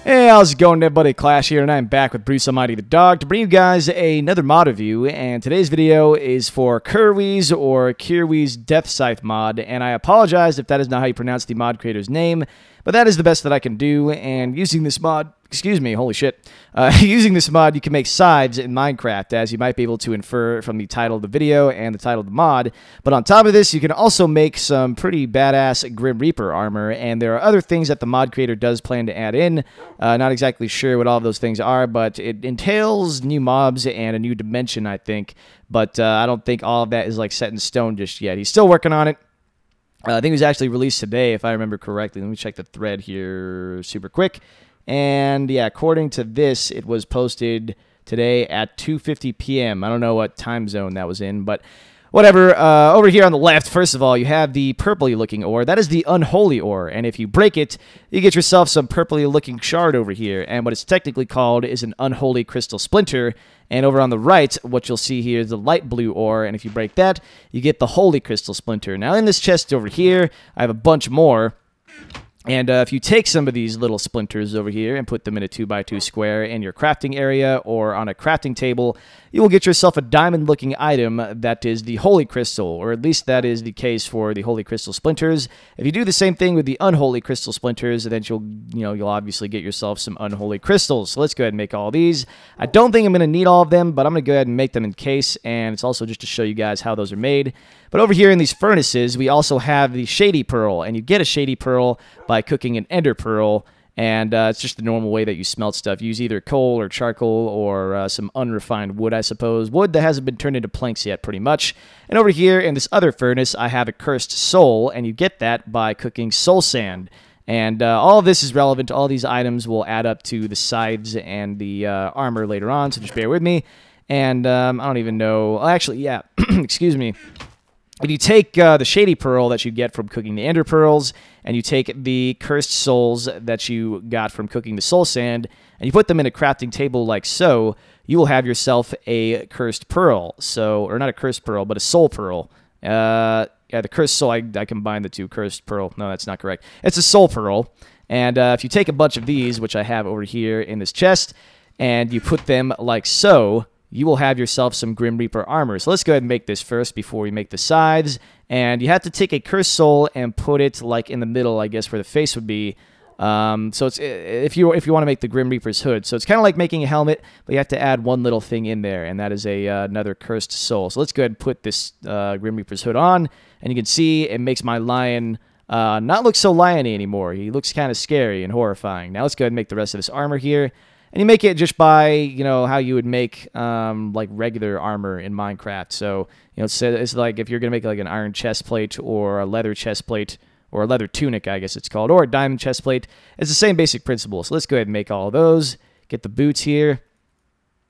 Hey, how's it going, everybody? Clash here, and I'm back with Bruce Almighty the Dog to bring you guys another mod review. And today's video is for Kirwi's or Kirwi's Death Scythe mod. And I apologize if that is not how you pronounce the mod creator's name, but that is the best that I can do. And using this mod, excuse me, holy shit. Using this mod, you can make scythes in Minecraft, as you might be able to infer from the title of the video and the title of the mod. But on top of this, you can also make some pretty badass Grim Reaper armor, and there are other things that the mod creator does plan to add in. Not exactly sure what all of those things are, but it entails new mobs and a new dimension, I think. But I don't think all of that is like set in stone just yet. He's still working on it. I think it was actually released today, if I remember correctly. Let me check the thread here super quick. And yeah, according to this, it was posted today at 2:50 p.m. I don't know what time zone that was in, but whatever. Over here on the left, first of all, you have the purpley-looking ore. That is the unholy ore, and if you break it, you get yourself some purpley-looking shard over here. And what it's technically called is an unholy crystal splinter. And over on the right, what you'll see here is the light blue ore, and if you break that, you get the holy crystal splinter. Now, in this chest over here, I have a bunch more. And if you take some of these little splinters over here and put them in a 2x2 square in your crafting area or on a crafting table, you will get yourself a diamond-looking item that is the Holy Crystal, or at least that is the case for the Holy Crystal Splinters. If you do the same thing with the Unholy Crystal Splinters, then you'll obviously get yourself some Unholy Crystals. So let's go ahead and make all these. I don't think I'm going to need all of them, but I'm going to go ahead and make them in case, and it's also just to show you guys how those are made. But over here in these furnaces, we also have the Shady Pearl, and you get a Shady Pearl by cooking an Ender Pearl, and it's just the normal way that you smelt stuff. Use either coal or charcoal or some unrefined wood, I suppose. Wood that hasn't been turned into planks yet, pretty much. And over here in this other furnace, I have a Cursed Soul, and you get that by cooking soul sand. And all of this is relevant. All these items will add up to the scythes and the armor later on, so just bear with me. And I don't even know. Actually, yeah, excuse me. If you take the Shady Pearl that you get from cooking the Ender Pearls, and you take the Cursed Souls that you got from cooking the Soul Sand, and you put them in a crafting table like so, you will have yourself a Cursed Pearl. So, or not a Cursed Pearl, but a Soul Pearl. Yeah, the Cursed Soul, I combined the two. Cursed Pearl, no, that's not correct. It's a Soul Pearl. And if you take a bunch of these, which I have over here in this chest, and you put them like so, you will have yourself some Grim Reaper armor. So let's go ahead and make this first before we make the scythes. And you have to take a Cursed Soul and put it like in the middle, I guess, where the face would be. So it's if you want to make the Grim Reaper's hood. So it's kind of like making a helmet, but you have to add one little thing in there, and that is another Cursed Soul. So let's go ahead and put this Grim Reaper's hood on, and you can see it makes my lion not look so lion-y anymore. He looks kind of scary and horrifying. Now let's go ahead and make the rest of this armor here. And you make it just by, you know, how you would make, like, regular armor in Minecraft. So, you know, it's like if you're going to make, like, an iron chest plate or a leather chest plate or a leather tunic, I guess it's called, or a diamond chest plate. It's the same basic principle. So let's go ahead and make all of those. Get the boots here.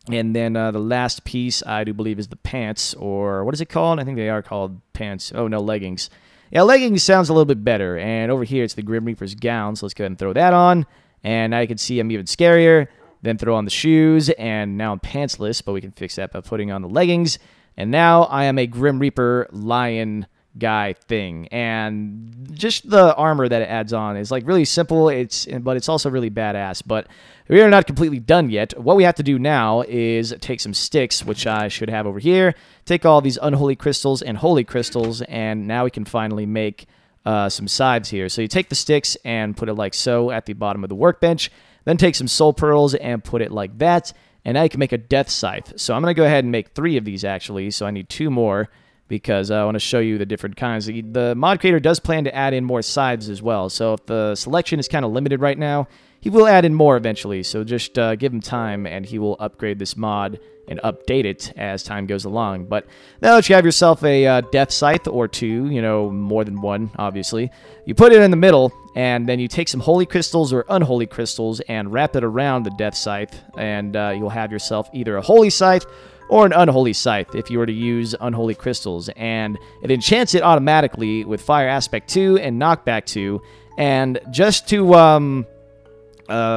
And then the last piece, I do believe, is the pants, or what is it called? I think they are called pants. Oh, no, leggings. Yeah, leggings sounds a little bit better. And over here, it's the Grim Reaper's gown. So let's go ahead and throw that on. And now you can see I'm even scarier. Then throw on the shoes, and now I'm pantsless, but we can fix that by putting on the leggings. And now I am a Grim Reaper lion guy thing. And just the armor that it adds on is like really simple, but it's also really badass. But we are not completely done yet. What we have to do now is take some sticks, which I should have over here, take all these unholy crystals and holy crystals, and now we can finally make some scythes here. So you take the sticks and put it like so at the bottom of the workbench. Then take some soul pearls and put it like that, and now you can make a death scythe. So I'm going to go ahead and make 3 of these, actually, so I need 2 more because I want to show you the different kinds. The mod creator does plan to add in more scythes as well, so if the selection is kind of limited right now, he will add in more eventually, so just give him time, and he will upgrade this mod and update it as time goes along. But now that you have yourself a death scythe or 2, you know, more than one, obviously, you put it in the middle, and then you take some holy crystals or unholy crystals and wrap it around the death scythe, and you'll have yourself either a holy scythe or an unholy scythe if you were to use unholy crystals. And it enchants it automatically with Fire Aspect 2 and Knockback 2. And just to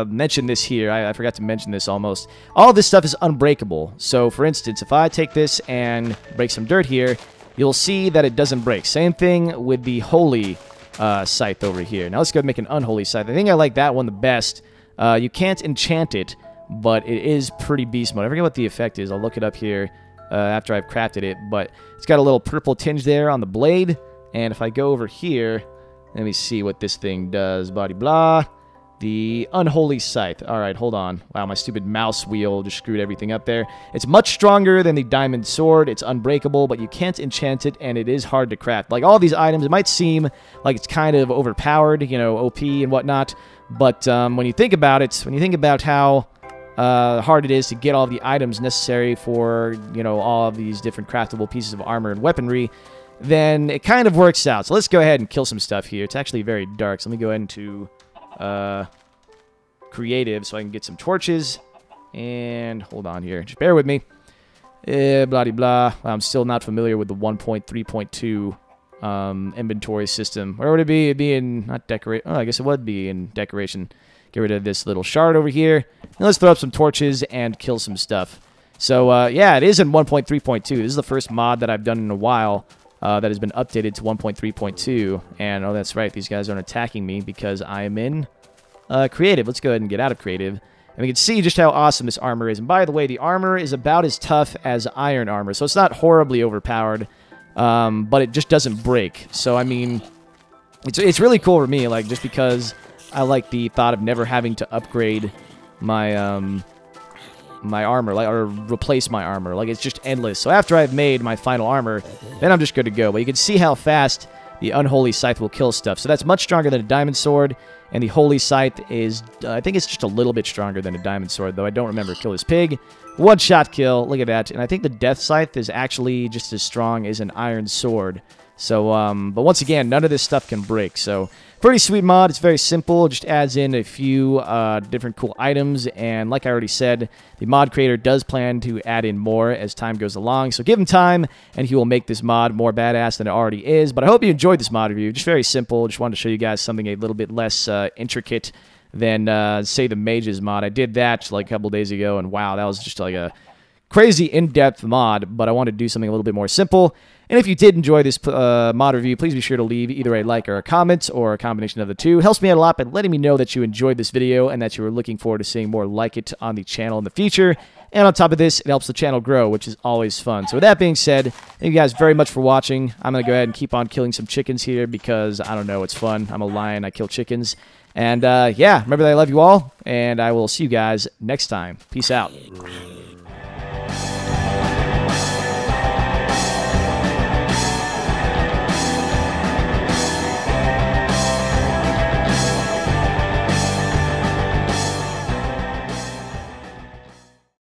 mention this here, I forgot to mention this almost. All this stuff is unbreakable. So, for instance, if I take this and break some dirt here, you'll see that it doesn't break. Same thing with the holy scythe over here. Now let's go make an unholy scythe. I think I like that one the best You can't enchant it, but it is pretty beast mode. I forget what the effect is. I'll look it up here after I've crafted it, but it's got a little purple tinge there on the blade, and if I go over here, let me see what this thing does. Blah, blah. The Unholy Scythe. Alright, hold on. Wow, my stupid mouse wheel just screwed everything up there. It's much stronger than the Diamond Sword. It's unbreakable, but you can't enchant it, and it is hard to craft. Like, all these items, it might seem like it's kind of overpowered, you know, OP and whatnot, but when you think about it, when you think about how hard it is to get all the items necessary for, you know, all of these different craftable pieces of armor and weaponry, then it kind of works out. So let's go ahead and kill some stuff here. It's actually very dark, so let me go ahead into creative so I can get some torches. And hold on here. Just bear with me. Blah, blah. I'm still not familiar with the 1.3.2 inventory system. Where would it be? It'd be in, not decorate. Oh, I guess it would be in decoration. Get rid of this little shard over here. And let's throw up some torches and kill some stuff. So, yeah, it is in 1.3.2. This is the first mod that I've done in a while that has been updated to 1.3.2. And, oh, that's right, these guys aren't attacking me because I am in creative. Let's go ahead and get out of creative. And we can see just how awesome this armor is. And by the way, the armor is about as tough as iron armor. So it's not horribly overpowered, but it just doesn't break. So, I mean, it's really cool for me, like, just because I like the thought of never having to upgrade my my armor, like, or replace my armor. Like, it's just endless. So after I've made my final armor, then I'm just good to go. But you can see how fast the Unholy Scythe will kill stuff. So that's much stronger than a Diamond Sword, and the Holy Scythe is, I think it's just a little bit stronger than a Diamond Sword, though I don't remember. Kill this pig. One-shot kill. Look at that. And I think the Death Scythe is actually just as strong as an Iron Sword. So, but once again, none of this stuff can break. So, pretty sweet mod. It's very simple. It just adds in a few different cool items. And like I already said, the mod creator does plan to add in more as time goes along. So give him time, and he will make this mod more badass than it already is. But I hope you enjoyed this mod review. Just very simple. Just wanted to show you guys something a little bit less intricate than, say, the Mages mod. I did that like a couple days ago, and wow, that was just like a crazy in-depth mod. But I wanted to do something a little bit more simple. And if you did enjoy this mod review, please be sure to leave either a like or a comment or a combination of the two. It helps me out a lot by letting me know that you enjoyed this video and that you were looking forward to seeing more like it on the channel in the future. And on top of this, it helps the channel grow, which is always fun. So with that being said, thank you guys very much for watching. I'm going to go ahead and keep on killing some chickens here because, I don't know, it's fun. I'm a lion. I kill chickens. And, yeah, remember that I love you all, and I will see you guys next time. Peace out.